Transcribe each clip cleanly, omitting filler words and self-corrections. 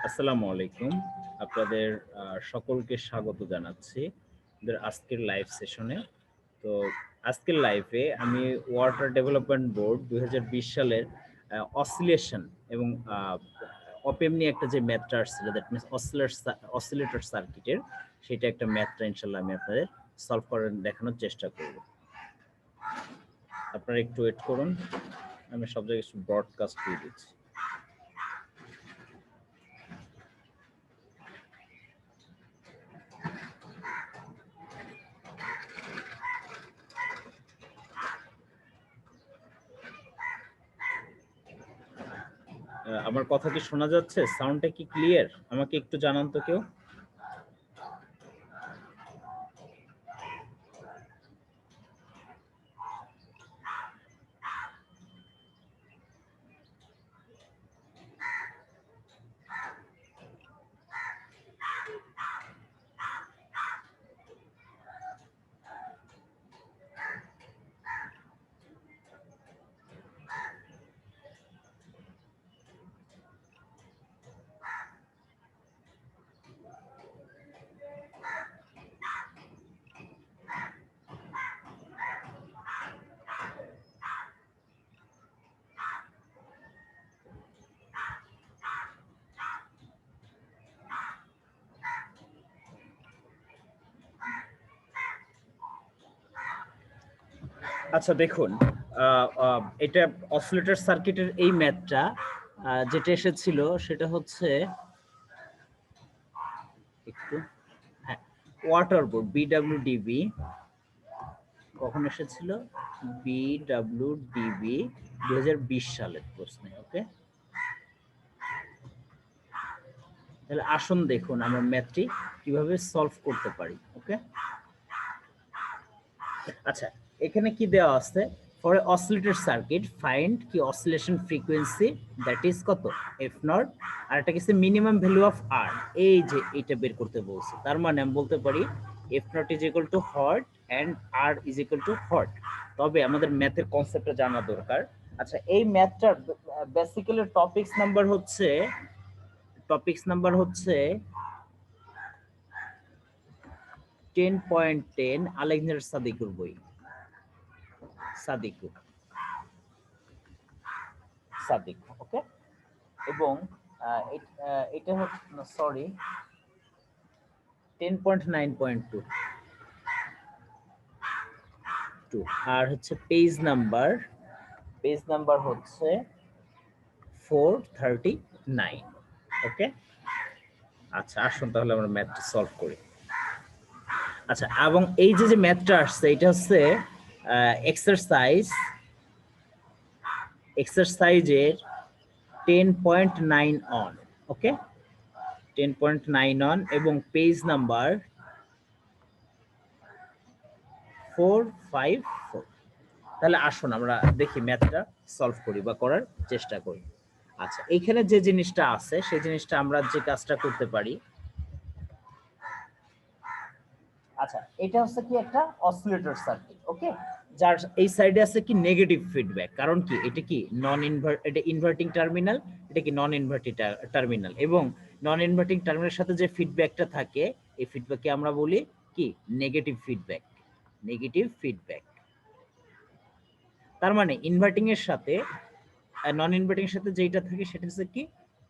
আসসালামু আলাইকুম। আপনাদের সকলকে স্বাগত জানাচ্ছি আমাদের আজকের লাইভ সেশনে। তো আজকের লাইভে আমি ওয়াটার ডেভেলপমেন্ট বোর্ড 2020 সালের অসিলেশন এবং অপেম নিয়ে একটা যে ম্যাথটা আসছিল, দ্যাট মিনস অসিলেটর সার্কিটের, সেটা একটা ম্যাথটা ইনশাল্লাহ আমি আপনাদের সলভ করে দেখানোর চেষ্টা করব। আপনারা একটু ওয়েট করুন, আমি সব জায়গায় ব্রডকাস্ট দিয়ে দিচ্ছি। আমার কথা কি শোনা যাচ্ছে? সাউন্ডটা কি ক্লিয়ার? আমাকে একটু জানান তো কেউ। আচ্ছা দেখুন, এটা অসিলেটর সার্কিটের এই ম্যাথটা যেটা এসেছিল সেটা হচ্ছে একটু, হ্যাঁ, ওয়াটার বোর্ড বিডব্লিউডিবি। কখন এসেছিল? বিডব্লিউডিবি 2020 সালের প্রশ্নে। ওকে, তাহলে আসুন দেখুন আমরা ম্যাথটি কিভাবে সলভ করতে পারি। ওকে, আচ্ছা এখানে কি দেওয়া আছে? For a oscillator circuit find কি অসিলেশন ফ্রিকোয়েন্সি, দ্যাট ইজ কত, এফ নট, আর এটা কিছু মিনিমাম ভ্যালু অফ আর, এই যে এটা বের করতে বলছে। তার মানে আমি বলতে পারি F not is equal to hot and R is equal to hot. তবে আমাদের ম্যাথের কনসেপ্টটা জানা দরকার। আচ্ছা এই ম্যাথটার বেসিক্যালি টপিকস নাম্বার হচ্ছে 10.10, আলেকজান্ডার সাদিকুর বই, সাদিক। ওকে, এবং এটা হচ্ছে, সরি, 10.9.2 আর হচ্ছে পেজ নাম্বার হচ্ছে 439। ওকে, আচ্ছা আসুন তাহলে আমরা ম্যাথটা সলভ করি। আচ্ছা, এবং এই যে ম্যাথটা আসছে এটা হচ্ছে এক্সারসাইজের 10.9 অন। ওকে, 10.9 অন এবং পেজ নাম্বার 454। তাহলে আসুন আমরা দেখি ম্যাথটা সলভ করি বা করার চেষ্টা করি। আচ্ছা এইখানে যে জিনিসটা আছে সেই জিনিসটা আমরা যে কাজটা করতে পারি, আচ্ছা এটা হচ্ছে কি একটা অসিলেটর সার্কিট। ওকে, যার এই সাইডে আছে কি নেগেটিভ ফিডব্যাক, কারণ কি এটা কি এটা ইনভার্টিং টার্মিনাল, এটা কি নন ইনভার্টিং টার্মিনাল, এবং নন ইনভার্টিং টার্মিনালের সাথে যে ফিডব্যাকটা থাকে এই ফিডব্যাককে আমরা বলি কি নেগেটিভ ফিডব্যাক। তার মানে ইনভার্টিং এর সাথে নন ইনভার্টিং এর সাথে যেটা থাকে সেটা হচ্ছে কি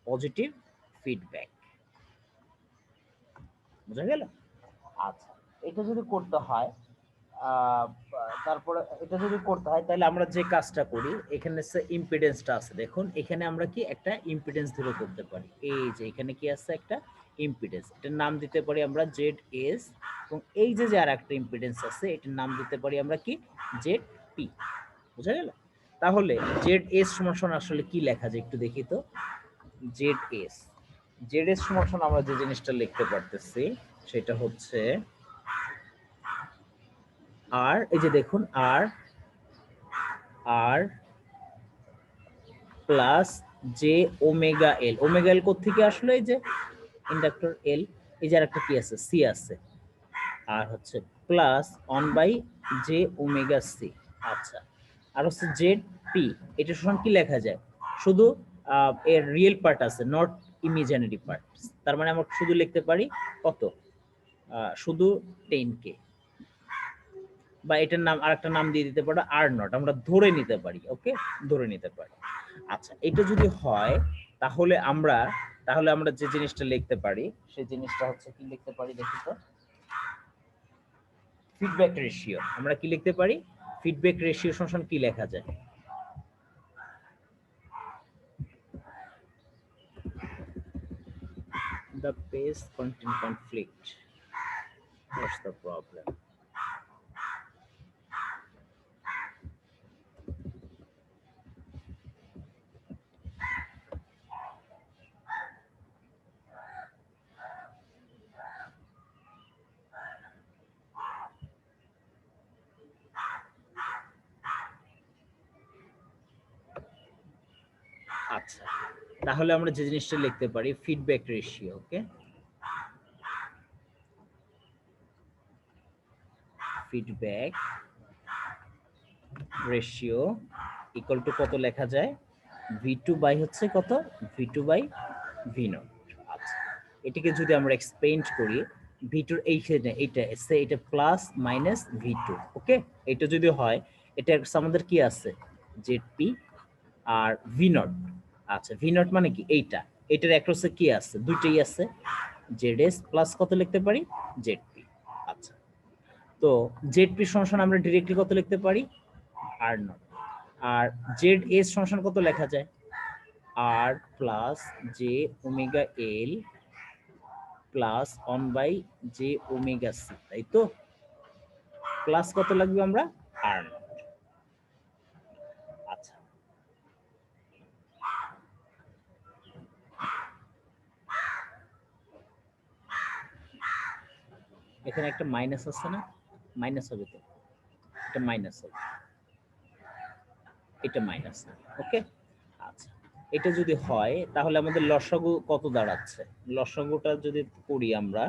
পজিটিভ ফিডব্যাক। বুঝা গেল? আচ্ছা এটা যদি করতে হয়, তারপরে এটা যদি করতে হয় তাহলে আমরা যে কাজটা করি, এখানে ইম্পিডেন্সটা আছে, দেখুন এখানে আমরা কি একটা ইম্পিডেন্স ধরে করতে পারি। এই যে এখানে কি আছে একটা ইম্পিডেন্স, এটার নাম দিতে পারি আমরা জেড এস, এবং এই যে আর একটা ইম্পিডেন্স আছে এটার নাম দিতে পারি আমরা কি জেড পি। বুঝা গেল? তাহলে জেড এস সমান আসলে কি লেখা যায় একটু দেখি তো। জেড এস সমান আমরা যে জিনিসটা লিখতে পারতেছি সেটা হচ্ছে আর, এই যে দেখুন R plus J omega L. Omega L কোত্থেকে আসলো? এই যে ইন্ডাক্টর এল, এই যে আরেকটা কি আছে, সি আছে, আর হচ্ছে প্লাস 1/জে ওমেগা সি। আচ্ছা, আর হচ্ছে জেড পি, এটা সমান কি লেখা যায়? শুধু এর রিয়েল পার্ট আছে, নট ইমাজিনারি পার্ট, তার মানে আমরা শুধু লিখতে পারি কত, শুধু 10k, বা এটার নাম আরেকটা নাম দিয়ে দিতে পারো আর নট, আমরা ধরে নিতে পারি, ওকে, ধরে নিতে পারি। আচ্ছা, এটা যদি হয় তাহলে আমরা যে জিনিসটা লিখতে পারি সেই জিনিসটা হচ্ছে কি লিখতে পারি দেখি তো, ফিডব্যাক রেশিও। আমরা কি লিখতে পারি, ফিডব্যাক রেশিও সমান কি লেখা যায়, the page content conflict, what's the problem? আচ্ছা, তাহলে আমরা যে জিনিসটা লিখতে পারি feedback ratio, okay, feedback ratio equal to কত লেখা যায়, v2 বাই হচ্ছে কত, v2 বাই v0। আচ্ছা, এটাকে যদি আমরা এক্সপেন্ড করি, v2 এইখানে এটা প্লাস মাইনাস v2, ওকে, এটা যদি হয় এটা আমাদের কি আছে zp আর v0। আচ্ছা, v0 মানে কি, এইটার অ্যাক্রসে কি আছে, দুইটাই আছে, zs প্লাস কত লিখতে পারি, zp। আচ্ছা, তো zp সমান আমরা ডিরেক্টলি কত লিখতে পারি, r0, আর zs সমান কত লেখা যায়, r plus J omega L plus 1 by J omega C, তাই তো, প্লাস কত লাগবে আমরা, r0। আচ্ছা, এখানে একটা মাইনাস আছে না, মাইনাস হবে তো, এটা মাইনাস হবে, এটা মাইনাস, ওকে। আচ্ছা, এটা যদি হয় তাহলে আমাদের লসাগু কত দাঁড়াচ্ছে, লসাগুটা যদি করি আমরা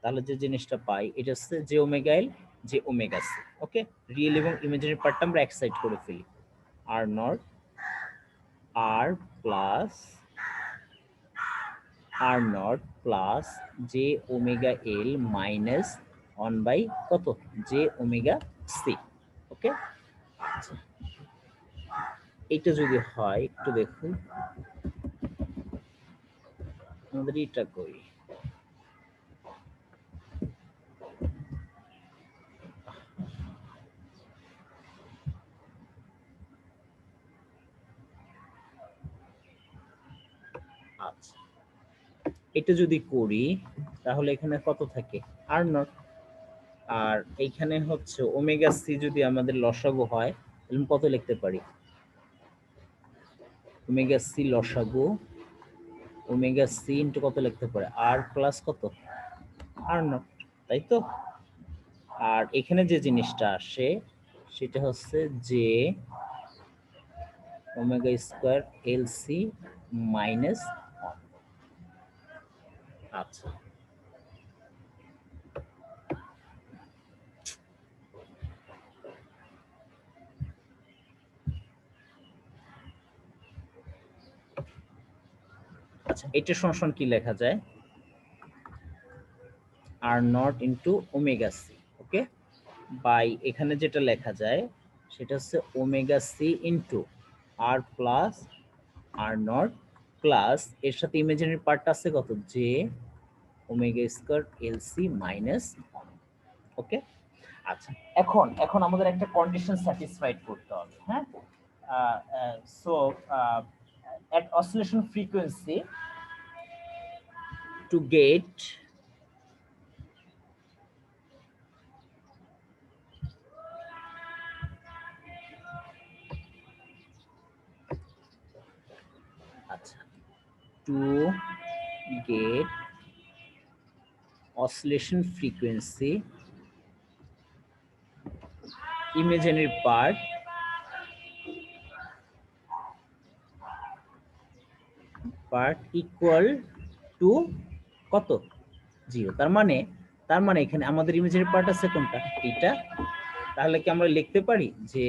তাহলে যে জিনিসটা পাই এটা হচ্ছে J omega L J omega C, okay, real এবং ইমাজিনারি পার্টটা আমরা এক সাইড করে ফেলি, R not R plus R not plus J omega L minus 1 by কত, জে ওমেগা সি, ওকে। আচ্ছা, এটা যদি হয় একটু দেখুন, আমাদের এটা করি, আচ্ছা, এটা যদি করি তাহলে এখানে কত থাকে, আর নট, আর এইখানে হচ্ছে ওমেগা সি যদি আমাদের লসাগু হয় তাহলে কত লিখতে পারি, ওমেগা সি লসাগু, ওমেগা সি ইন্টু কত লিখতে পারে, আর প্লাস কত, আর নট, তাই তো। আর এখানে যে জিনিসটা আসে সেটা হচ্ছে যে omega square L C minus 1। আচ্ছা, আচ্ছা, এটা সমান কি লেখা যায়, R not into omega C, okay, বাই এখানে যেটা লেখা যায় সেটা হচ্ছে omega C into R plus R not plus এর সাথে ইমাজিনারি পার্টটা আছে কত, J omega square L C minus 1, okay. আচ্ছা, এখন আমাদের একটা কন্ডিশন স্যাটিসফাইড করতে হবে, হ্যাঁ, so at oscillation frequency to get আচ্ছা, to get oscillation frequency imaginary part equal to কত, 0। তার মানে এখানে আমাদের ইমেজিনারি পার্ট আছে কোনটা, এটা, তাহলে কি আমরা লিখতে পারি যে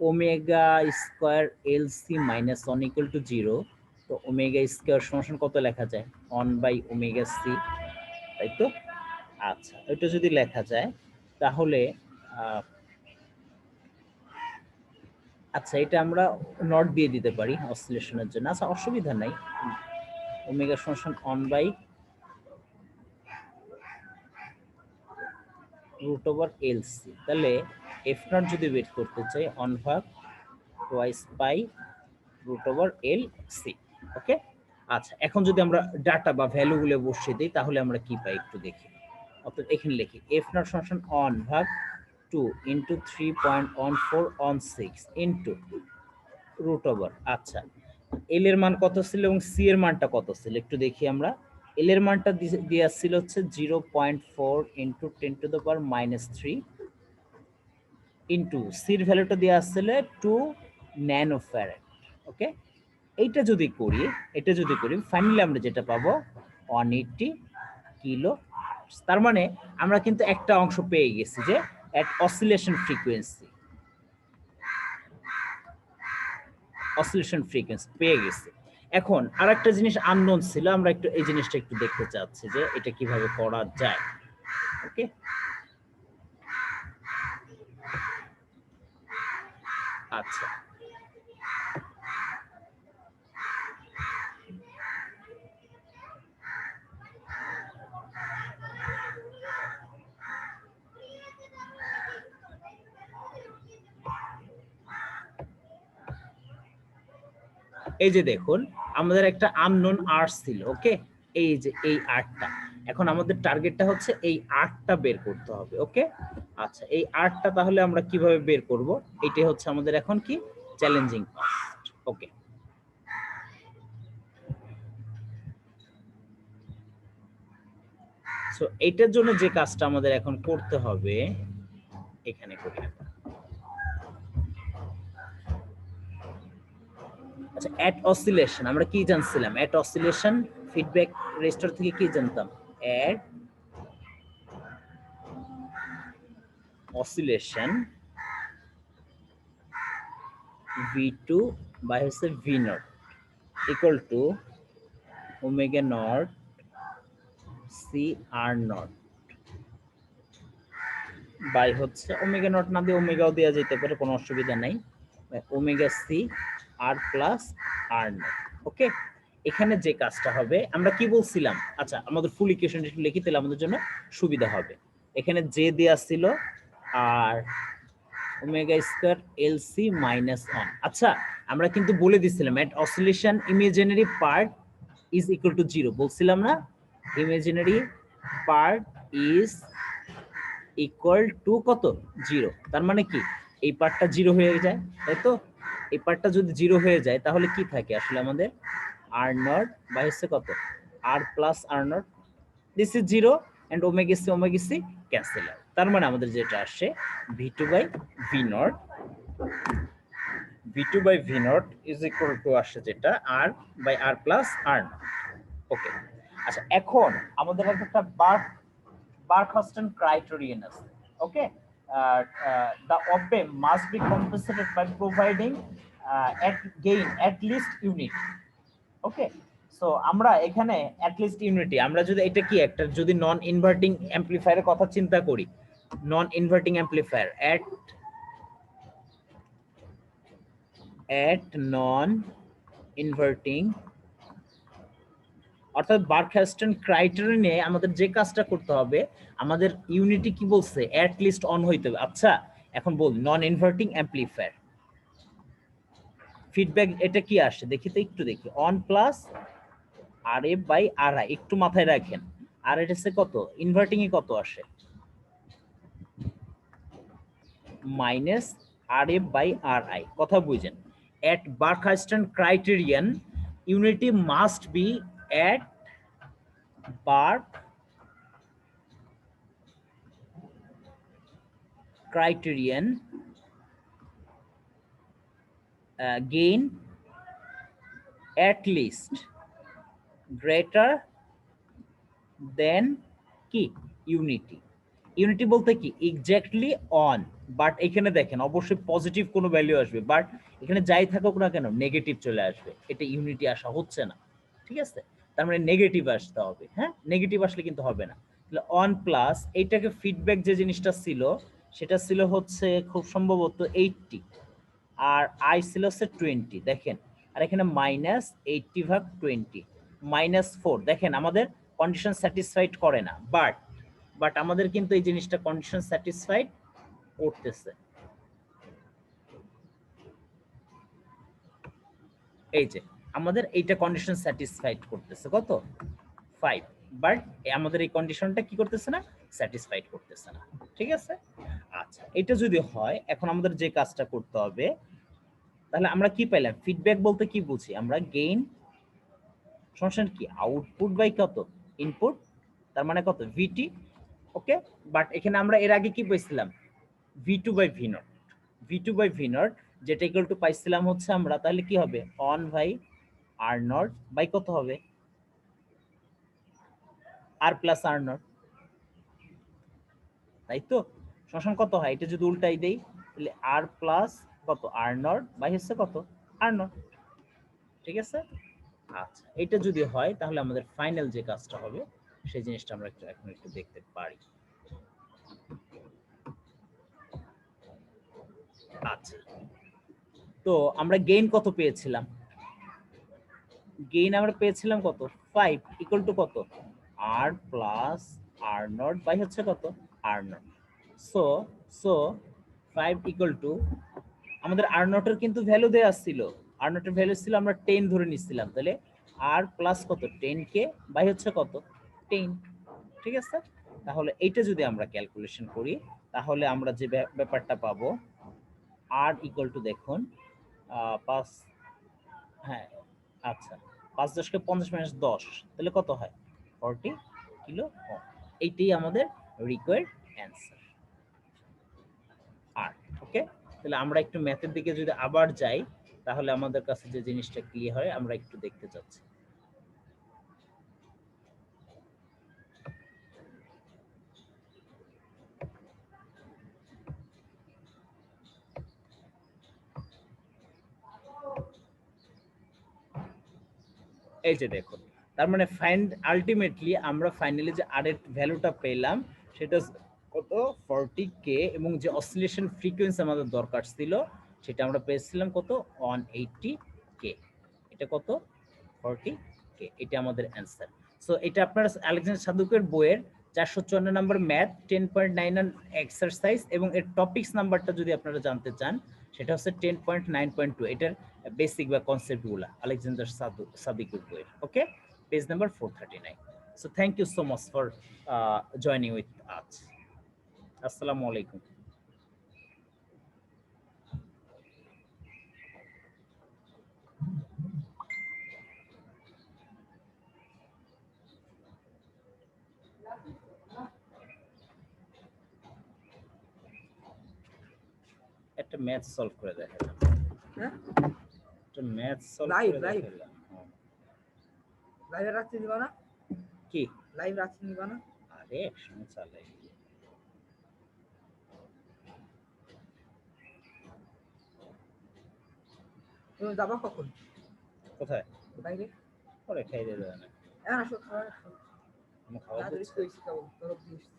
omega square L C minus 1 equal to 0, তো ওমেগা স্কয়ার সমান কত লেখা যায় 1/ওমেগা সি, তাই তো? আচ্ছা, এটা যদি লেখা যায় তাহলে আচ্ছা এটা আমরা নট দিয়ে দিতে পারি অসিলেশনের জন্য। আচ্ছা অসুবিধা নাই, ওমেগা সমান 1/√LC। তাহলে এফ নট যদি বের করতে চাই 1/2π√LC। ওকে, আচ্ছা এখন যদি আমরা ডাটা বা ভ্যালু গুলো বসিয়ে দিই তাহলে আমরা কি পাই একটু দেখি। অর্থাৎ এখানে লিখি এফ নট সমান 1/2 ইন্টু 3.1416 ইন্টু √। আচ্ছা এল এর মান কত ছিল এবং সি এর মানটা কত ছিল একটু দেখি আমরা। এল এর মানটা দেওয়া ছিল হচ্ছে 0.4 ইন্টু 10⁻³ ইন্টু সির ভ্যালুটা দেওয়া আসছিল 2 ন্যানোফ্যারাড। ওকে, এটা যদি করি ফাইনালি আমরা যেটা পাবো 180 কিলো। তার মানে আমরা কিন্তু একটা অংশ পেয়ে গেছি যে এট অসিলেশন ফ্রিকোয়েন্সি পেয়ে গেছি। এখন আরেকটা জিনিস আননোন ছিল, আমরা একটু এই জিনিসটা একটু দেখতে চাচ্ছি যে এটা কিভাবে করা যায়। ওকে, আচ্ছা এই যে দেখুন আমাদের একটা আননোন আর ছিল। ওকে, এই যে এই আরটা, এখন আমাদের টার্গেটটা হচ্ছে এই আরটা বের করতে হবে। ওকে, আচ্ছা এই আরটা তাহলে আমরা কিভাবে বের করব, এটাই হচ্ছে আমাদের এখন কি চ্যালেঞ্জিং পার্ট। ওকে, সো এটার জন্য যে কাজটা আমাদের এখন করতে হবে এখানে করি। আচ্ছা অ্যাট অসিলেশন আমরা কি জানছিলাম, অ্যাট অসিলেশন ফিডব্যাক রেজিস্টার থেকে কি জানতাম, অ্যাট অসিলেশন v2 বাই হচ্ছে V not equal to omega not C R not by হচ্ছে ওমেগা নট না দিয়ে ওমেগাও দেওয়া যেতে পারে, কোনো অসুবিধা নাই, omega C R plus R not. Okay, এখানে যে কাজটা হবে আমরা কি বলছিলাম, আচ্ছা আমাদের ফুল ইকুয়েশনটা একটু লিখি তাহলে আমাদের জন্য সুবিধা হবে। এখানে যে দেয়া ছিল R omega square LC minus 1। আচ্ছা আমরা কিন্তু বলে দিছিলাম at oscillation imaginary part is equal to 0 বলছিলাম না, imaginary part is equal to কত 0। তার মানে কি এই পার্টটা 0 হয়ে যায়, তাই তো? এই পার্টটা যদি 0 হয়ে যায় তাহলে কি থাকে আসলে আমাদের আর নট বাই হচ্ছে কত R plus R not, this is 0 and omega C cancel out. তার মানে আমাদের যেটা আসে v2 by V not, v2 by V not is equal to আসে যেটা r by r plus r not. Okay, আচ্ছা এখন আমাদের একটা বারখাউসেন ক্রাইটেরিয়ন আছে। Okay, the OPAM must be compensated by providing at least unit. Okay, so আমরা এখানে at least unity, আমরা যদি এটা কি একটা যদি নন ইনভার্টিং অ্যামপ্লিফায়ারের কথা চিন্তা করি, non inverting amplifier at non inverting, অর্থাৎ বারখাউসেন ক্রাইটেরিয়নে আমাদের যে কাজটা করতে হবে আমাদের ইউনিটি কি বলছে অ্যাট লিস্ট অন হইতে হবে। আচ্ছা এখন বল নন ইনভার্টিং অ্যামপ্লিফায়ার ফিডব্যাক এটা কি আসে দেখি তো, একটু দেখি one plus R F by R I, একটু মাথায় রাখেন আর এটা হচ্ছে কত ইনভার্টিং এ কত আসে minus R F by R I. কথা বুঝেন, at Barkhausen criterion unity must be at Bark criterion gain at least greater than কি unity। ইউনিটি বলতে কি এক্স্যাক্টলি অন, বাট এখানে দেখেন অবশ্যই পজিটিভ কোনো ভ্যালু আসবে, বাট এখানে যাই থাকুক না কেন নেগেটিভ চলে আসবে, এটা ইউনিটি আসা হচ্ছে না। ঠিক আছে, তার মানে নেগেটিভ আসতে হবে। হ্যাঁ, নেগেটিভ আসলে কিন্তু হবে না। তাহলে অন প্লাস এইটাকে ফিডব্যাক যে জিনিসটা ছিল সেটা ছিল হচ্ছে খুব সম্ভবত 80, আর আই ছিল হচ্ছে 20 দেখেন, আর এখানে মাইনাস 80/20 -4 দেখেন আমাদের কন্ডিশন স্যাটিসফাইড করে না, বাট আমাদের কিন্তু এই জিনিসটা কন্ডিশন স্যাটিসফাইড করতেছে। এই যে আমাদের এইটা কন্ডিশন স্যাটিসফাইড করতেছে কত 5, বাট আমাদের এই কন্ডিশনটা কি করতেছে না, স্যাটিসফাইড করতেছে না। ঠিক আছে, আচ্ছা এটা যদি হয় এখন আমাদের যে কাজটা করতে হবে, তাহলে আমরা কি পেলাম, ফিডব্যাক বলতে কি বুঝি আমরা, গেইন সমস্যা কি আউটপুট বাই কত ইনপুট, তার মানে কত ভিটি। ওকে, বাট এখানে আমরা এর আগে কি পেয়েছিলাম v2/v0, v2/v0 যেটা ইকুয়াল টু পাইছিলাম হচ্ছে আমরা, তাহলে কি হবে one by R not by কত হবে আর প্লাস আর নট, তাই তো সমান কত হয়, এটা যদি উল্টাই দেই তাহলে আর প্লাস কত আর নট বাই হচ্ছে কত আর নট। ঠিক আছে, আচ্ছা এটা যদি হয় তাহলে আমাদের ফাইনাল যে কাজটা হবে সেই জিনিসটা আমরা এখন একটু দেখতে পারি। আচ্ছা, তো আমরা গেইন কত পেয়েছিলাম, গেইন আমরা পেয়েছিলাম কত 5 ইকুয়াল টু কত R plus R not by হচ্ছে কত are not. So so 5 equal to আমাদের আর নটের কিন্তু ভ্যালু দেওয়া ছিল, আর নটের ভ্যালু ছিল আমরা 10 ধরে নিছিলাম, তাহলে আর প্লাস কত 10k বাই হচ্ছে কত 10। ঠিক আছে, তাহলে এইটা যদি আমরা ক্যালকুলেশন করি তাহলে আমরা যে ব্যাপারটা পাবো আর ইকুয়াল টু দেখুন 5, হ্যাঁ আচ্ছা 5 10 কে 50 মাইনাস 10 তাহলে কত হয় 40 কিলো ওহম। এইটাই আমাদের রিকোয়ার্ড অ্যান্সার। আর ওকে, তাহলে আমরা একটু ম্যাথের দিকে যদি আবার যাই তাহলে আমাদের কাছে যে জিনিসটা ক্লিয়ার হয় আমরা একটু দেখতে চাচ্ছি। এই যে দেখুন, তার মানে আলটিমেটলি আমরা ফাইনালি যে আর এর ভ্যালুটা পেলাম সেটা কত 40k, এবং যে অসিলেশন ফ্রিকোয়েন্সি আমাদের দরকার ছিল সেটা আমরা পেয়েছিলাম কত 180k, এটা কত 40k, এটা আমাদের অ্যান্সার। সো এটা আপনার আলেকজান্ডার সাদুকের বইয়ের 454 নম্বর ম্যাথ 10.9 এক্সারসাইজ, এবং এর টপিকস নাম্বারটা যদি আপনারা জানতে চান সেটা হচ্ছে 10.9.2, এটার বেসিক বা কনসেপ্ট গুলা আলেকজান্ডার সাদিকের বইয়ের। Okay, page number 439। So thank you so much for joining with us. আসসালামু আলাইকুম। একটা ম্যাথ সলভ করে দেখালাম, হ্যাঁ একটা ম্যাথ সলভ লাইভ করে লাইভ দেখালাম। লাইভে রাখতে দিবা না, কি লাইভ রাখতে দিবা না, আরে একসঙ্গে চালাই। তুমি যাবা কখন কোথায় বাইরে? পরে খাই দেবে না এখন আসো, খাওয়ার আসো, আমি খাওয়া তাড়াতাড়ি দিচ্ছি। কইছি কেবল তরফ দিয়েছি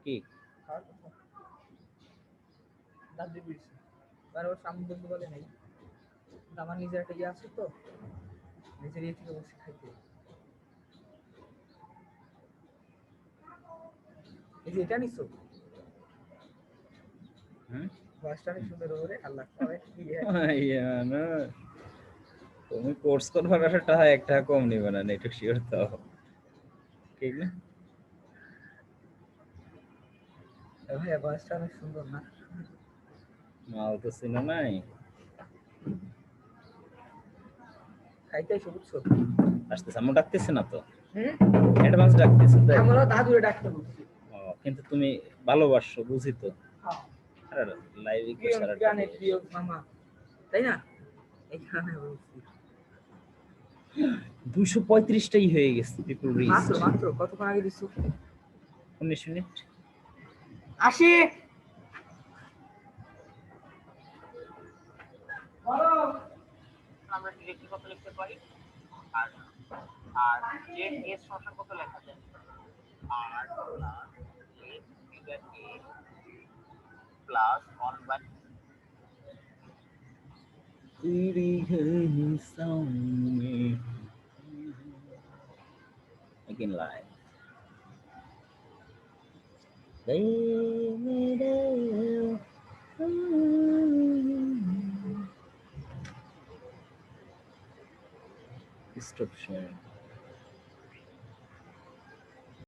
কি খাওয়ার কথা দাদি দিয়েছি, আর ওর সামনে বলতে বলে নাই, আমার নিজের একটা ইয়ে আছে তো, নিজের ইয়ে থেকে বসে খাইতে। এই যে এটা নিছো, ভয়েসটা অনেক সুন্দর ওরে আল্লাহ না তুমি কোর্স করবার একটা একটা কম নিবে না, একটু শিওর তো ঠিক না? ভাই ভয়েসটা অনেক সুন্দর না, মাল তো চিনো নাই, খাইতে এসে বুঝছো। আসতেছে আমি ডাকতেছি না তো, হুম অ্যাডভান্স ডাকতেছি তো, আমরা দাদুরে ডাকতে বলছি। কিন্তু তুমি ভালোবাসো বুঝি তো, হ্যাঁ আর লাইভে কি সারা গানে প্রিয় মামা, তাই না? এই কারণে বলছি 235টাই হয়ে গেছে পিপল রিচ। মাত্র মাত্র কতক্ষণ আগে দিছো? 19 মিনিট। আসি আমরা ডিরেক্টলি কত লিখতে পারি আর আর জেড এস সমান কত লেখা যায় R plus A figure A plus 1 by तेरी घनसाओं में again line stop sharing